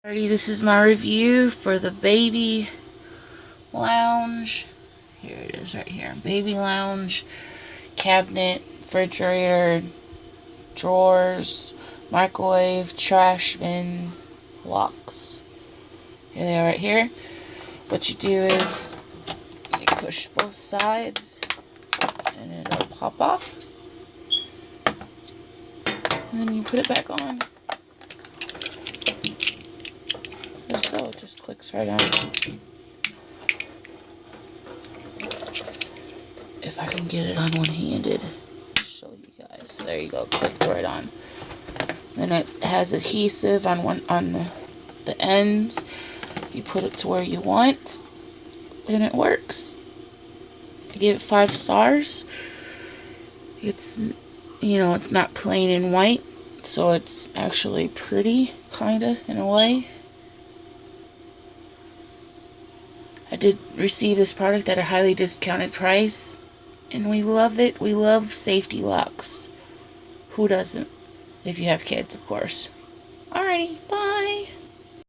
Alrighty, this is my review for the Baby Lounge. Here it is right here. Baby Lounge cabinet, refrigerator, drawers, microwave, trash bin, locks. Here they are right here. What you do is you push both sides and it'll pop off. And then you put it back on. Just so, it just clicks right on. If I can get it on one-handed, show you guys. There you go, clicked right on. Then it has adhesive on the ends. You put it to where you want, and it works. I give it 5 stars. It's, it's not plain and white, so it's actually pretty, kinda, in a way. I did receive this product at a highly discounted price, and we love it. We love safety locks. Who doesn't? If you have kids, of course. Alrighty, bye.